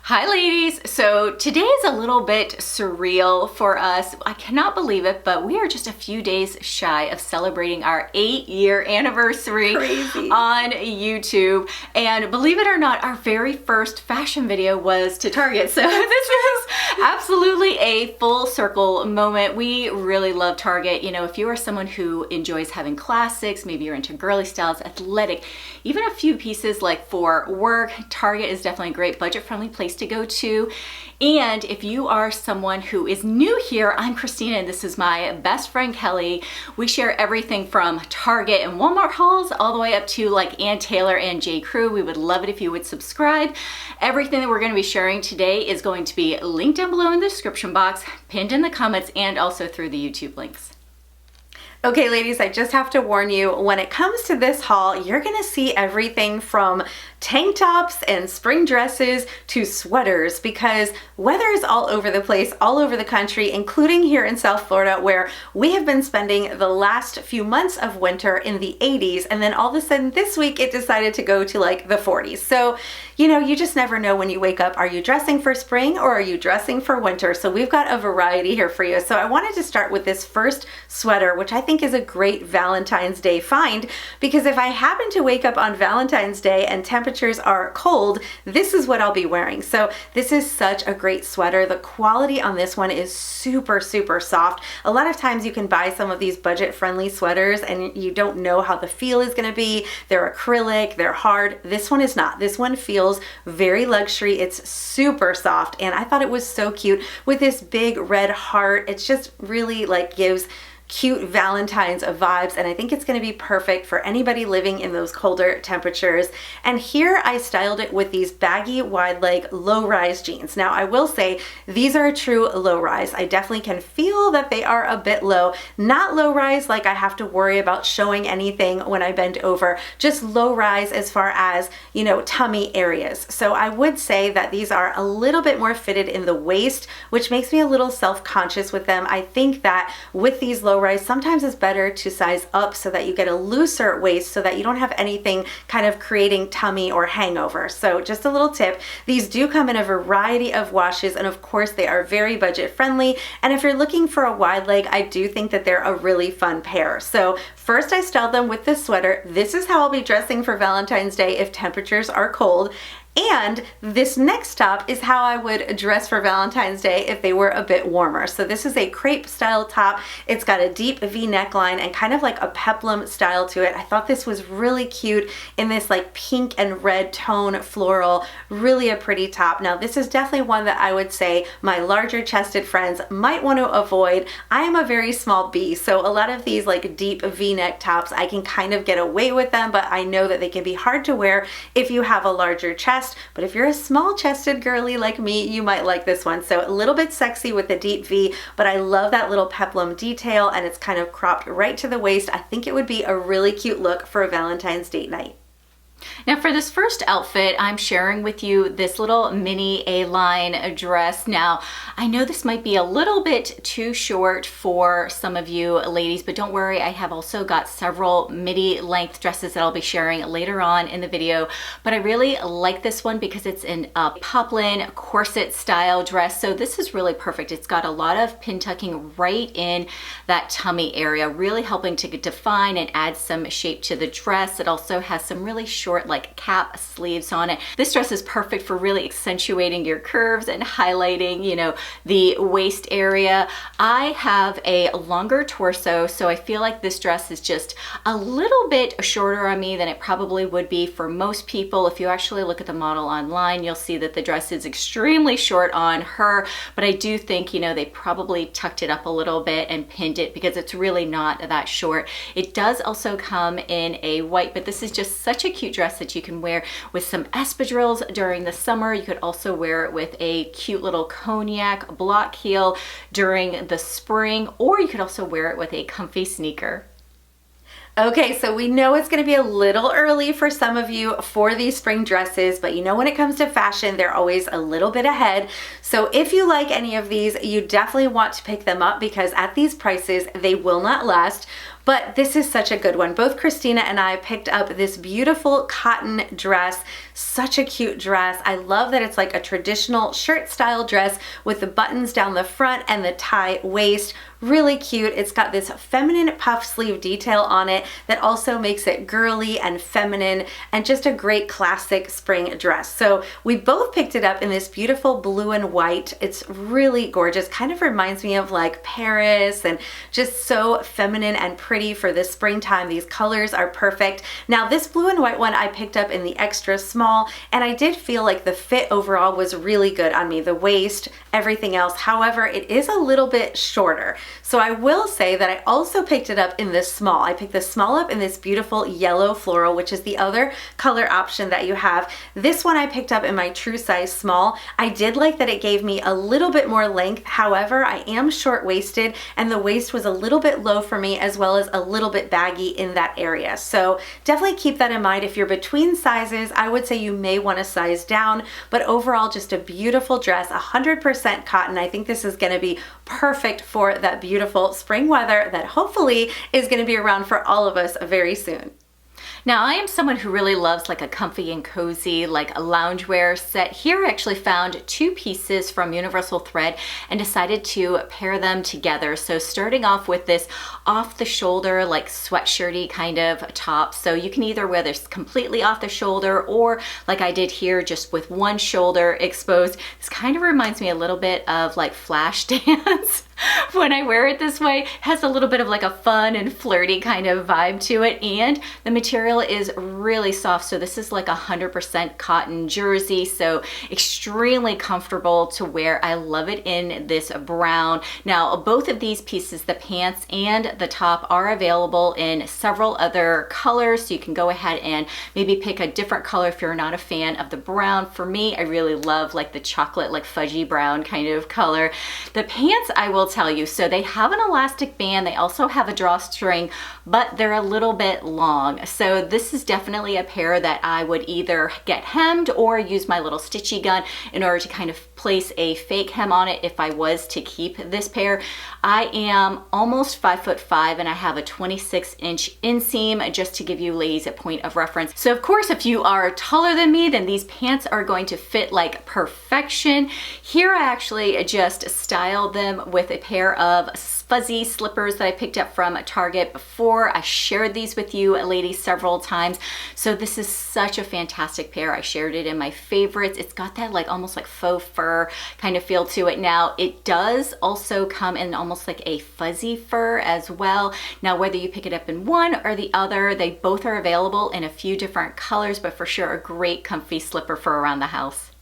Hi ladies! So today is a little bit surreal for us. I cannot believe it, but we are just a few days shy of celebrating our 8-year anniversary on YouTube. And believe it or not, our very first fashion video was to Target. So this is absolutely a full circle moment. We really love Target. You know, if you are someone who enjoys having classics, maybe you're into girly styles, athletic, even a few pieces like for work, Target is definitely a great budget-friendly place to go to. And if you are someone who is new here, I'm Christina and this is my best friend Kelly. We share everything from Target and Walmart hauls all the way up to like Ann Taylor and J. Crew. We would love it if you would subscribe. Everything that we're going to be sharing today is going to be linked down below in the description box, pinned in the comments, and also through the YouTube links. Okay, ladies, I just have to warn you, when it comes to this haul, you're gonna see everything from tank tops and spring dresses to sweaters because weather is all over the place, all over the country, including here in South Florida, where we have been spending the last few months of winter in the 80s, and then all of a sudden this week it decided to go to like the 40s. So, you know, you just never know when you wake up. Are you dressing for spring or are you dressing for winter? So we've got a variety here for you. So I wanted to start with this first sweater, which I think is a great Valentine's Day find, because if I happen to wake up on Valentine's Day and temperatures are cold, this is what I'll be wearing. So this is such a great sweater. The quality on this one is super, super soft. A lot of times you can buy some of these budget-friendly sweaters and you don't know how the feel is going to be. They're acrylic, they're hard. This one is not. This one feels very luxury. It's super soft, and I thought it was so cute with this big red heart. It's just really like gives cute Valentine's vibes, and I think it's going to be perfect for anybody living in those colder temperatures. And here I styled it with these baggy wide leg low rise jeans. Now I will say these are a true low rise. I definitely can feel that they are a bit low, not low rise like I have to worry about showing anything when I bend over, just low rise as far as, you know, tummy areas. So I would say that these are a little bit more fitted in the waist, which makes me a little self-conscious with them. I think that with these low rise, sometimes it's better to size up so that you get a looser waist so that you don't have anything kind of creating tummy or hangover. So just a little tip, these do come in a variety of washes, and of course they are very budget friendly. And if you're looking for a wide leg, I do think that they're a really fun pair. So first I styled them with this sweater. This is how I'll be dressing for Valentine's Day if temperatures are cold. And this next top is how I would dress for Valentine's Day if they were a bit warmer. So this is a crepe style top. It's got a deep V neckline and kind of like a peplum style to it. I thought this was really cute in this like pink and red tone floral, really a pretty top. Now this is definitely one that I would say my larger chested friends might want to avoid. I am a very small B, so a lot of these like deep V-neck tops, I can kind of get away with them, but I know that they can be hard to wear if you have a larger chest. But if you're a small chested girly like me, you might like this one. So a little bit sexy with the deep V, but I love that little peplum detail, and it's kind of cropped right to the waist. I think it would be a really cute look for a Valentine's date night. Now for this first outfit, I'm sharing with you this little mini A-line dress. Now, I know this might be a little bit too short for some of you ladies, but don't worry, I have also got several midi length dresses that I'll be sharing later on in the video. But I really like this one because it's in a poplin corset style dress. So this is really perfect. It's got a lot of pin tucking right in that tummy area, really helping to define and add some shape to the dress. It also has some really short like cap sleeves on it. This dress is perfect for really accentuating your curves and highlighting, you know, the waist area. I have a longer torso, so I feel like this dress is just a little bit shorter on me than it probably would be for most people. If you actually look at the model online, you'll see that the dress is extremely short on her, but I do think, you know, they probably tucked it up a little bit and pinned it because it's really not that short. It does also come in a white, but this is just such a cute dress that you can wear with some espadrilles during the summer. You could also wear it with a cute little cognac block heel during the spring, or you could also wear it with a comfy sneaker. Okay, so we know it's going to be a little early for some of you for these spring dresses, but you know when it comes to fashion, they're always a little bit ahead. So if you like any of these, you definitely want to pick them up because at these prices, they will not last. But this is such a good one. Both Christina and I picked up this beautiful cotton dress, Such a cute dress. I love that it's like a traditional shirt style dress with the buttons down the front and the tie waist. Really cute. It's got this feminine puff sleeve detail on it that also makes it girly and feminine, and just a great classic spring dress. So we both picked it up in this beautiful blue and white. It's really gorgeous. Kind of reminds me of like Paris, and just so feminine and pretty for this springtime. These colors are perfect. Now this blue and white one I picked up in the extra small, and I did feel like the fit overall was really good on me. The waist, everything else. However, it is a little bit shorter. So I will say that I also picked it up in this small. I picked the small up in this beautiful yellow floral, which is the other color option that you have. This one I picked up in my true size small. I did like that it gave me a little bit more length. However, I am short-waisted, and the waist was a little bit low for me, as well as a little bit baggy in that area. So definitely keep that in mind. If you're between sizes, I would say you may want to size down, but overall just a beautiful dress, 100% cotton. I think this is going to be perfect for that beautiful spring weather that hopefully is going to be around for all of us very soon. Now, I am someone who really loves like a comfy and cozy, like a loungewear set. Here I actually found two pieces from Universal Thread and decided to pair them together. So starting off with this off the shoulder, like sweatshirty kind of top. So you can either wear this completely off the shoulder, or like I did here, just with one shoulder exposed. This kind of reminds me a little bit of like Flashdance. When I wear it this way, it has a little bit of like a fun and flirty kind of vibe to it, and the material is really soft. So this is like 100% cotton jersey, so extremely comfortable to wear. I love it in this brown. Now, both of these pieces, the pants and the top, are available in several other colors, so you can go ahead and maybe pick a different color if you're not a fan of the brown. For me, I really love like the chocolate, like fudgy brown kind of color. The pants, I will tell you, so they have an elastic band, they also have a drawstring, but they're a little bit long. So this is definitely a pair that I would either get hemmed or use my little stitchy gun in order to kind of place a fake hem on it if I was to keep this pair. I am almost 5'5" and I have a 26-inch inseam, just to give you ladies a point of reference. So of course, if you are taller than me, then these pants are going to fit like perfection. Here I actually just styled them with a pair of fuzzy slippers that I picked up from Target before. I shared these with you ladies several times. So this is such a fantastic pair. I shared it in my favorites. It's got that like almost like faux fur kind of feel to it. Now it does also come in almost like a fuzzy fur as well. Now whether you pick it up in one or the other, they both are available in a few different colors, but for sure a great comfy slipper for around the house.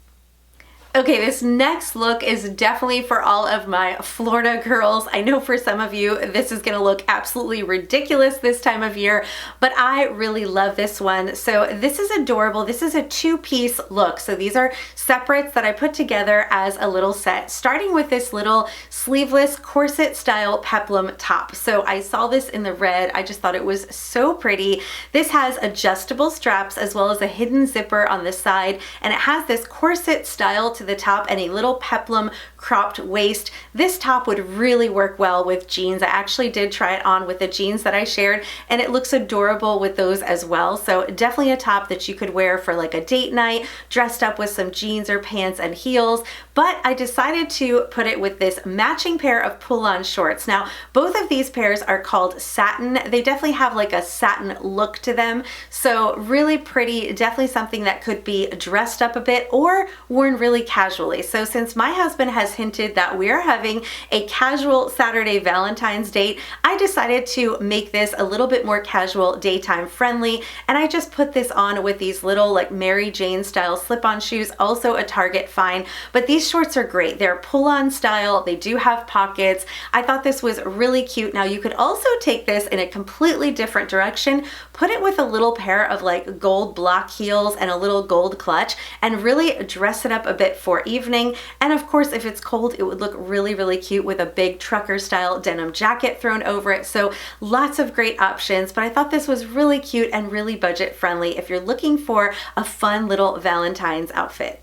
Okay, this next look is definitely for all of my Florida girls. I know for some of you, this is gonna look absolutely ridiculous this time of year, but I really love this one. So this is adorable. This is a two-piece look. So these are separates that I put together as a little set, starting with this little sleeveless corset style peplum top. So I saw this in the red. I just thought it was so pretty. This has adjustable straps as well as a hidden zipper on the side, and it has this corset style to the top and a little peplum cropped waist. This top would really work well with jeans. I actually did try it on with the jeans that I shared, and it looks adorable with those as well. So definitely a top that you could wear for like a date night, dressed up with some jeans or pants and heels. But I decided to put it with this matching pair of pull-on shorts. Now, both of these pairs are called satin. They definitely have like a satin look to them. So really pretty, definitely something that could be dressed up a bit or worn really casually. So since my husband has hinted that we are having a casual Saturday Valentine's date, I decided to make this a little bit more casual, daytime friendly, and I just put this on with these little like Mary Jane style slip-on shoes, also a Target find. But these shorts are great. They're pull-on style. They do have pockets. I thought this was really cute. Now you could also take this in a completely different direction, put it with a little pair of like gold block heels and a little gold clutch, and really dress it up a bit for evening. And of course, if it's cold, it would look really, really cute with a big trucker style denim jacket thrown over it. So lots of great options, but I thought this was really cute and really budget friendly if you're looking for a fun little Valentine's outfit.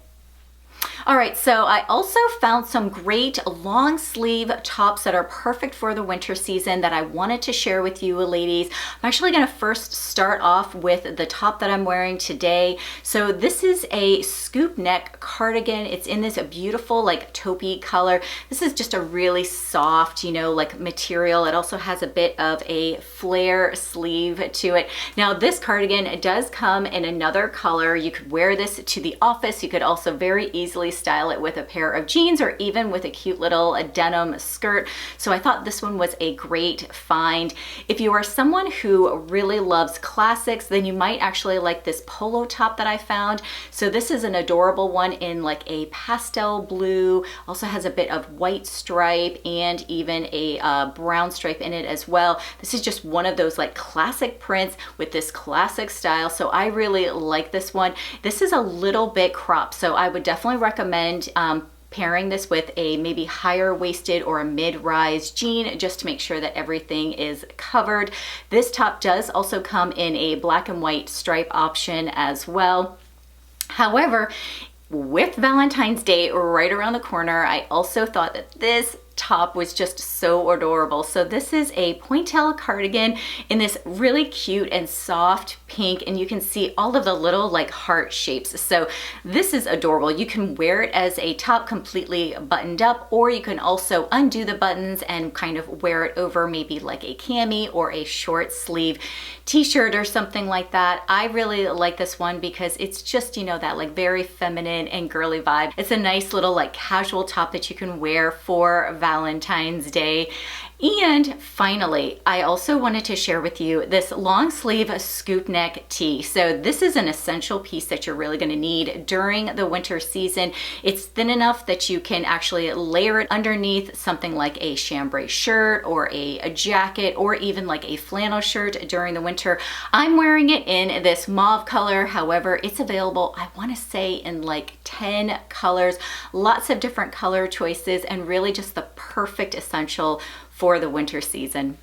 All right, so I also found some great long sleeve tops that are perfect for the winter season that I wanted to share with you ladies. I'm actually gonna first start off with the top that I'm wearing today. So this is a scoop neck cardigan. It's in this beautiful like taupey color. This is just a really soft, like material. It also has a bit of a flare sleeve to it. Now this cardigan does come in another color. You could wear this to the office. You could also very easily style it with a pair of jeans or even with a cute little denim skirt. So I thought this one was a great find. If you are someone who really loves classics, then you might actually like this polo top that I found. So this is an adorable one in like a pastel blue, also has a bit of white stripe and even a brown stripe in it as well. This is just one of those like classic prints with this classic style. So I really like this one. This is a little bit cropped, so I would definitely recommend pairing this with a maybe higher waisted or a mid-rise jean just to make sure that everything is covered. This top does also come in a black and white stripe option as well. However, with Valentine's Day right around the corner, I also thought that this top was just so adorable. So this is a pointelle cardigan in this really cute and soft pink, and you can see all of the little like heart shapes. So this is adorable. You can wear it as a top completely buttoned up, or you can also undo the buttons and kind of wear it over maybe like a cami or a short sleeve t-shirt or something like that. I really like this one because it's just, that like very feminine and girly vibe. It's a nice little like casual top that you can wear for Valentine's Day. And finally, I also wanted to share with you this long sleeve scoop neck tee. So this is an essential piece that you're really gonna need during the winter season. It's thin enough that you can actually layer it underneath something like a chambray shirt or a jacket or even like a flannel shirt during the winter. I'm wearing it in this mauve color. However, it's available, I wanna say in like 10 colors, lots of different color choices, and really just the perfect essential for the winter season.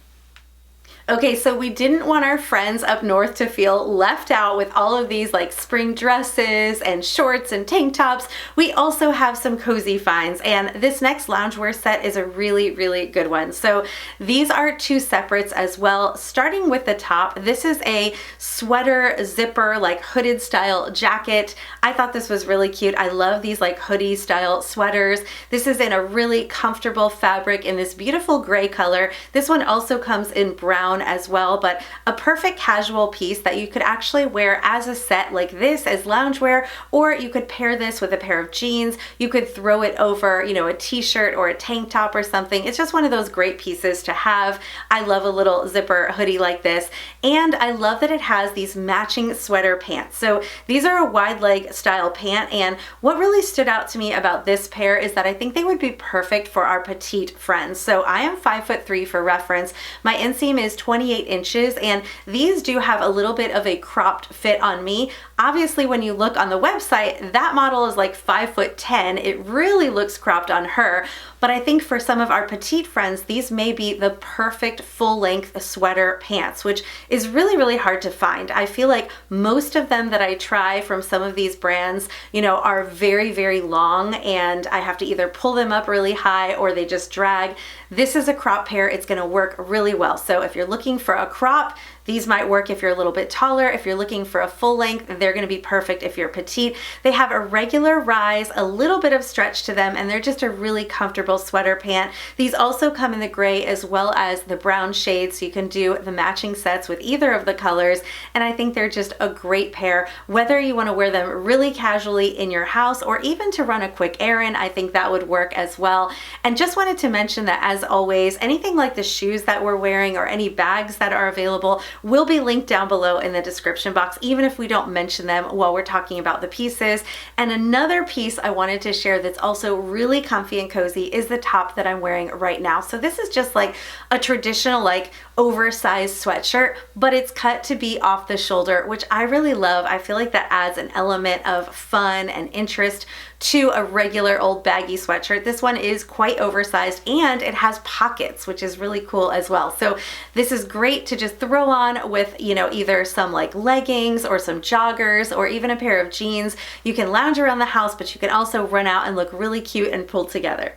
Okay, so we didn't want our friends up north to feel left out with all of these like spring dresses and shorts and tank tops. We also have some cozy finds, and this next loungewear set is a really, really good one. So these are two separates as well. Starting with the top, this is a sweater zipper, like hooded style jacket. I thought this was really cute. I love these like hoodie style sweaters. This is in a really comfortable fabric in this beautiful gray color. This one also comes in brown as well, but a perfect casual piece that you could actually wear as a set like this as loungewear, or you could pair this with a pair of jeans. You could throw it over, a t-shirt or a tank top or something. It's just one of those great pieces to have. I love a little zipper hoodie like this, and I love that it has these matching sweater pants. So these are a wide leg style pant, and what really stood out to me about this pair is that I think they would be perfect for our petite friends. So I am 5'3" for reference. My inseam is 28 inches, and these do have a little bit of a cropped fit on me. Obviously, when you look on the website, that model is like 5'10". It really looks cropped on her, but I think for some of our petite friends, these may be the perfect full-length sweater pants, which is really, really hard to find. I feel like most of them that I try from some of these brands, are very, very long, and I have to either pull them up really high or they just drag. This is a crop pair. It's gonna work really well. So if you're looking for a crop, these might work if you're a little bit taller. If you're looking for a full length, they're gonna be perfect if you're petite. They have a regular rise, a little bit of stretch to them, and they're just a really comfortable sweater pant. These also come in the gray as well as the brown shade, so you can do the matching sets with either of the colors, and I think they're just a great pair. Whether you wanna wear them really casually in your house or even to run a quick errand, I think that would work as well. And just wanted to mention that, as always, anything like the shoes that we're wearing or any bags that are available will be linked down below in the description box, even if we don't mention them while we're talking about the pieces. And another piece I wanted to share that's also really comfy and cozy is the top that I'm wearing right now. So this is just like a traditional like oversized sweatshirt, but it's cut to be off the shoulder, which I really love. I feel like that adds an element of fun and interest to a regular old baggy sweatshirt. This one is quite oversized and it has pockets, which is really cool as well. So this is great to just throw on with, you know, either some like leggings or some joggers or even a pair of jeans. You can lounge around the house, but you can also run out and look really cute and pulled together.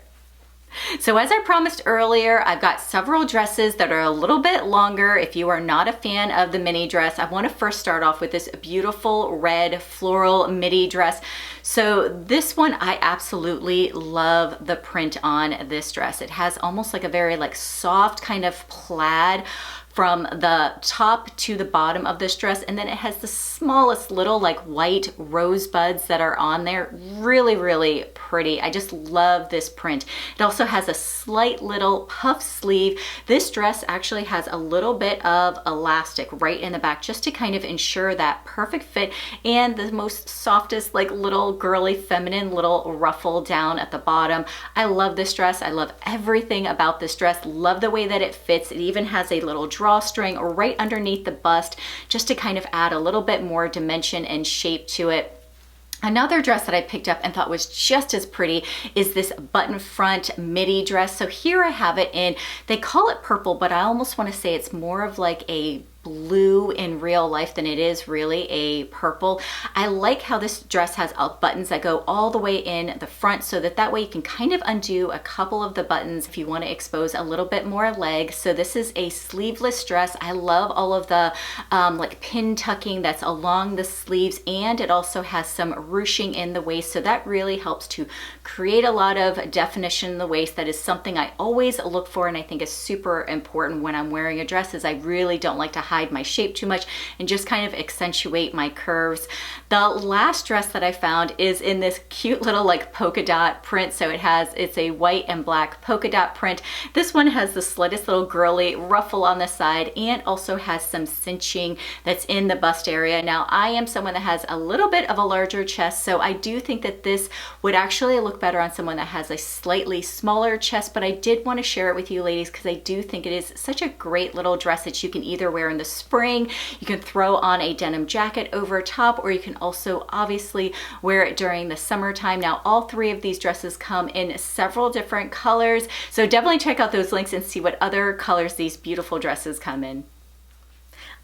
So as I promised earlier, I've got several dresses that are a little bit longer. If you are not a fan of the mini dress, I want to first start off with this beautiful red floral midi dress. So this one, I absolutely love the print on this dress. It has almost like a very like soft kind of plaid from the top to the bottom of this dress, and then it has the smallest little like white rosebuds that are on there. Really, really pretty. I just love this print. It also has a slight little puff sleeve. This dress actually has a little bit of elastic right in the back just to kind of ensure that perfect fit, and the most softest like little girly feminine little ruffle down at the bottom. I love this dress. I love everything about this dress. Love the way that it fits. It even has a little drawstring right underneath the bust just to kind of add a little bit more dimension and shape to it. Another dress that I picked up and thought was just as pretty is this button front midi dress. So here I have it in, they call it purple, but I almost want to say it's more of like a blue in real life than it is really a purple. I like how this dress has buttons that go all the way in the front so that way you can kind of undo a couple of the buttons if you want to expose a little bit more leg. So this is a sleeveless dress. I love all of the like pin tucking that's along the sleeves, and it also has some ruching in the waist, so that really helps to create a lot of definition in the waist. That is something I always look for and I think is super important when I'm wearing a dress, is I really don't like to hide my shape too much and just kind of accentuate my curves. The last dress that I found is in this cute little like polka dot print. So it's a white and black polka dot print. This one has the slightest little girly ruffle on the side and also has some cinching that's in the bust area. Now I am someone that has a little bit of a larger chest, so I do think that this would actually look better on someone that has a slightly smaller chest, but I did want to share it with you ladies because I do think it is such a great little dress that you can either wear in the spring, you can throw on a denim jacket over top, or you can also obviously wear it during the summertime. Now all three of these dresses come in several different colors, so definitely check out those links and see what other colors these beautiful dresses come in.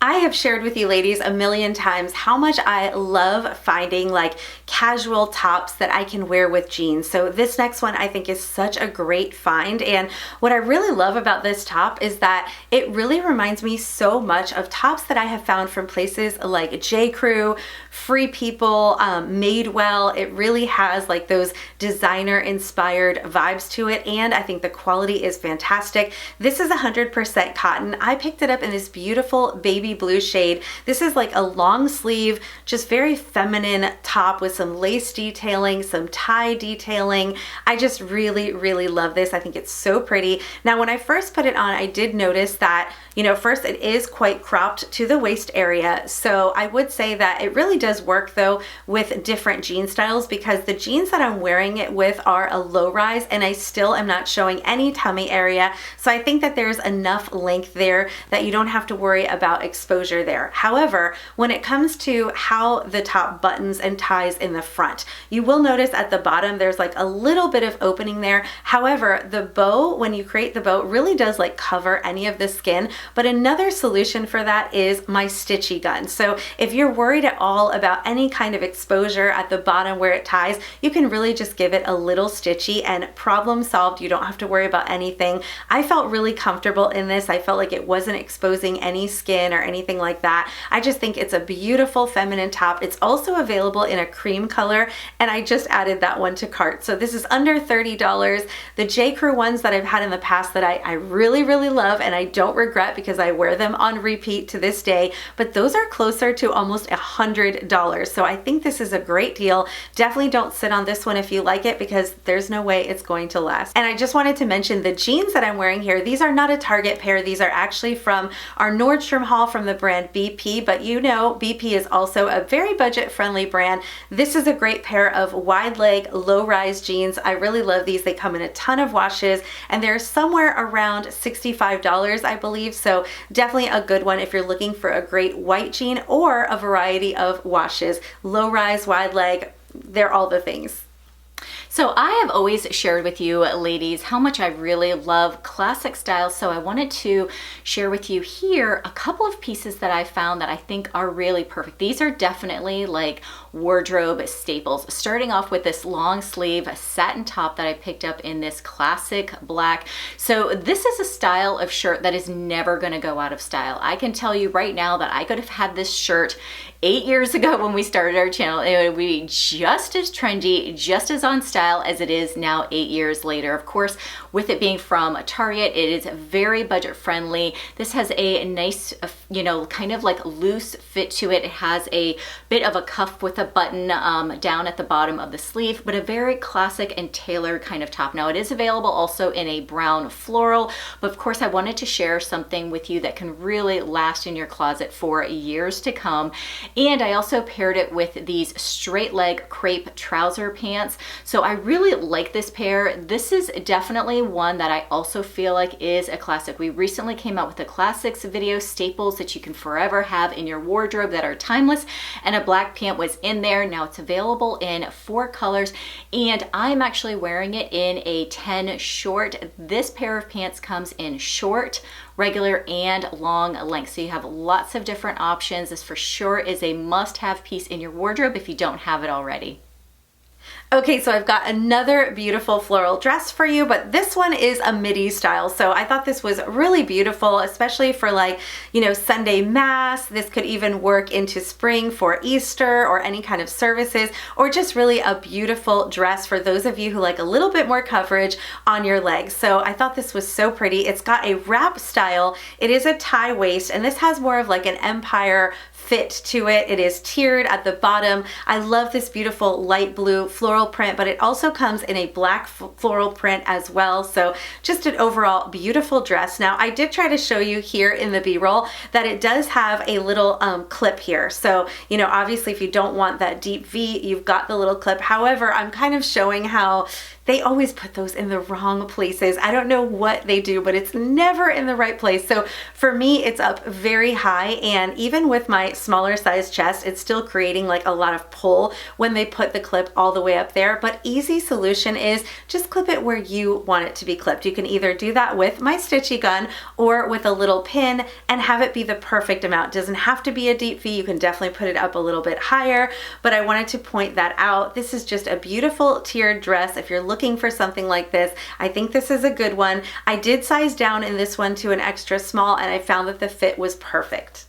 I have shared with you ladies a million times how much I love finding like casual tops that I can wear with jeans. So this next one I think is such a great find, and what I really love about this top is that it really reminds me so much of tops that I have found from places like J. Crew, Free People, Madewell. It really has like those designer inspired vibes to it, and I think the quality is fantastic. This is 100% cotton. I picked it up in this beautiful baby blue shade. This is like a long sleeve, just very feminine top with some lace detailing, some tie detailing. I just really, really love this. I think it's so pretty. Now, when I first put it on, I did notice that, you know, first it is quite cropped to the waist area. So I would say that it really does work though with different jean styles, because the jeans that I'm wearing it with are a low rise and I still am not showing any tummy area. So I think that there's enough length there that you don't have to worry about exposure there. However, when it comes to how the top buttons and ties in the front, you will notice at the bottom there's like a little bit of opening there. However, the bow, when you create the bow, really does like cover any of the skin. But another solution for that is my stitchy gun. So if you're worried at all about any kind of exposure at the bottom where it ties, you can really just give it a little stitchy and problem solved. You don't have to worry about anything. I felt really comfortable in this. I felt like it wasn't exposing any skin or anything like that. I just think it's a beautiful feminine top. It's also available in a cream color, and I just added that one to cart. So this is under $30. The J. Crew ones that I've had in the past that I really, really love and I don't regret because I wear them on repeat to this day, but those are closer to almost $100. So I think this is a great deal. Definitely don't sit on this one if you like it, because there's no way it's going to last. And I just wanted to mention the jeans that I'm wearing here. These are not a Target pair. These are actually from our Nordstrom haul from the brand BP, but you know BP is also a very budget friendly brand. This is a great pair of wide leg, low rise jeans. I really love these. They come in a ton of washes and they're somewhere around $65, I believe. So definitely a good one if you're looking for a great white jean or a variety of washes. Low rise, wide leg, they're all the things. So I have always shared with you ladies how much I really love classic styles. So I wanted to share with you here a couple of pieces that I found that I think are really perfect. These are definitely like wardrobe staples. Starting off with this long sleeve satin top that I picked up in this classic black. So this is a style of shirt that is never going to go out of style. I can tell you right now that I could have had this shirt 8 years ago when we started our channel. It would be just as trendy, just as on style as it is now 8 years later. Of course, with it being from Target, it is very budget friendly. This has a nice, kind of like loose fit to it. It has a bit of a cuff with a button down at the bottom of the sleeve, but a very classic and tailored kind of top. Now it is available also in a brown floral, but of course I wanted to share something with you that can really last in your closet for years to come. And I also paired it with these straight leg crepe trouser pants. So I really like this pair. This is definitely one that I also feel like is a classic. We recently came out with a classics video, staples that you can forever have in your wardrobe that are timeless, and a black pant was in there. Now it's available in 4 colors, and I'm actually wearing it in a 10 short. This pair of pants comes in short, regular, and long length. So you have lots of different options. This for sure is a must-have piece in your wardrobe if you don't have it already. Okay, so I've got another beautiful floral dress for you, but this one is a midi style. So I thought this was really beautiful, especially for like, Sunday mass. This could even work into spring for Easter or any kind of services, or just really a beautiful dress for those of you who like a little bit more coverage on your legs. So I thought this was so pretty. It's got a wrap style. It is a tie waist, and this has more of like an empire fit to it. It is tiered at the bottom. I love this beautiful light blue floral print, but it also comes in a black floral print as well. So just an overall beautiful dress. Now I did try to show you here in the B-roll that it does have a little clip here. So, obviously if you don't want that deep V, you've got the little clip. However, I'm kind of showing how they always put those in the wrong places. I don't know what they do, but it's never in the right place. So for me, it's up very high, and even with my smaller size chest, it's still creating like a lot of pull when they put the clip all the way up there. But easy solution is just clip it where you want it to be clipped. You can either do that with my stitchy gun or with a little pin and have it be the perfect amount. It doesn't have to be a deep V. You can definitely put it up a little bit higher, but I wanted to point that out. This is just a beautiful tiered dress. If you're looking for something like this, I think this is a good one. I did size down in this one to an extra small, and I found that the fit was perfect.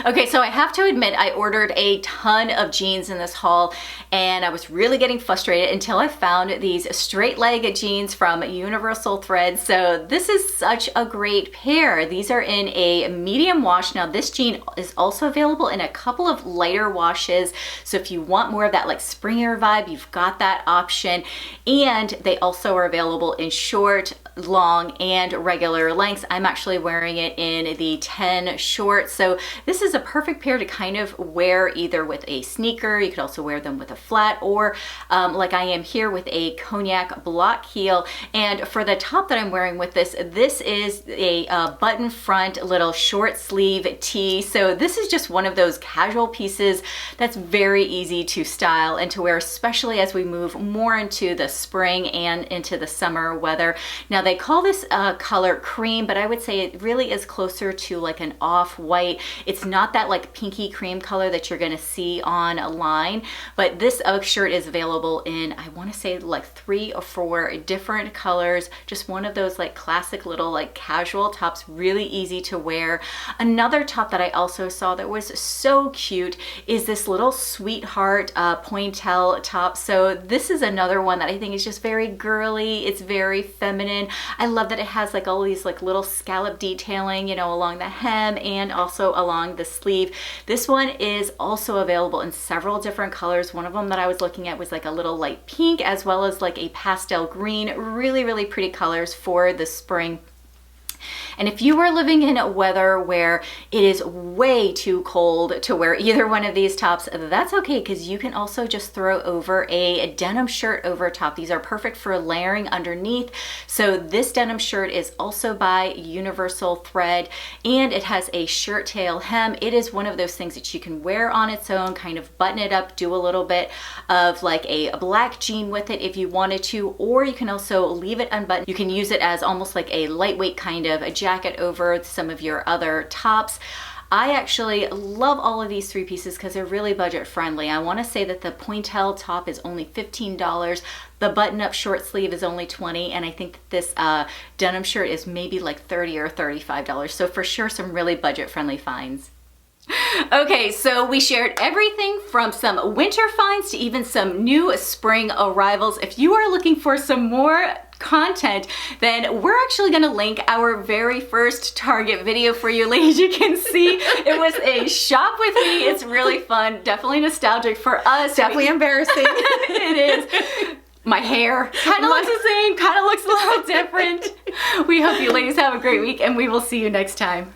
Okay, so I have to admit I ordered a ton of jeans in this haul, and I was really getting frustrated until I found these straight leg jeans from Universal Thread. So this is such a great pair. These are in a medium wash. Now this jean is also available in a couple of lighter washes. So if you want more of that like springier vibe, you've got that option. And they also are available in short, long, and regular lengths. I'm actually wearing it in the 10 short. So this is a perfect pair to kind of wear either with a sneaker. You could also wear them with a flat, or like I am here with a cognac block heel. And for the top that I'm wearing with this, this is a button front little short sleeve tee. So this is just one of those casual pieces that's very easy to style and to wear, especially as we move more into the spring and into the summer weather. Now they call this color cream, but I would say it really is closer to like an off-white. It's not that like pinky cream color that you're gonna see online, but this shirt is available in, I wanna say like 3 or 4 different colors. Just one of those like classic little like casual tops, really easy to wear. Another top that I also saw that was so cute is this little sweetheart pointel top. So this is another one that I think is just very girly. It's very feminine. I love that it has like all these like little scallop detailing, along the hem and also along the sleeve. This one is also available in several different colors. One of them that I was looking at was like a little light pink, as well as like a pastel green. Really, really pretty colors for the spring. And if you are living in weather where it is way too cold to wear either one of these tops, that's okay, because you can also just throw over a denim shirt over top. These are perfect for layering underneath. So this denim shirt is also by Universal Thread, and it has a shirt tail hem. It is one of those things that you can wear on its own, kind of button it up, do a little bit of like a black jean with it if you wanted to, or you can also leave it unbuttoned. You can use it as almost like a lightweight kind of a jacket over some of your other tops. I actually love all of these three pieces because they're really budget friendly. I want to say that the pointelle top is only $15. The button-up short sleeve is only $20, and I think that this denim shirt is maybe like $30 or $35. So for sure, some really budget-friendly finds. Okay, so we shared everything from some winter finds to even some new spring arrivals. If you are looking for some more content, then we're actually going to link our very first Target video for you, ladies. You can see it was a shop with me. It's really fun, definitely nostalgic for us. Definitely embarrassing. It is. My hair kind of looks the same, kind of looks a little different. We hope you ladies have a great week, and we will see you next time.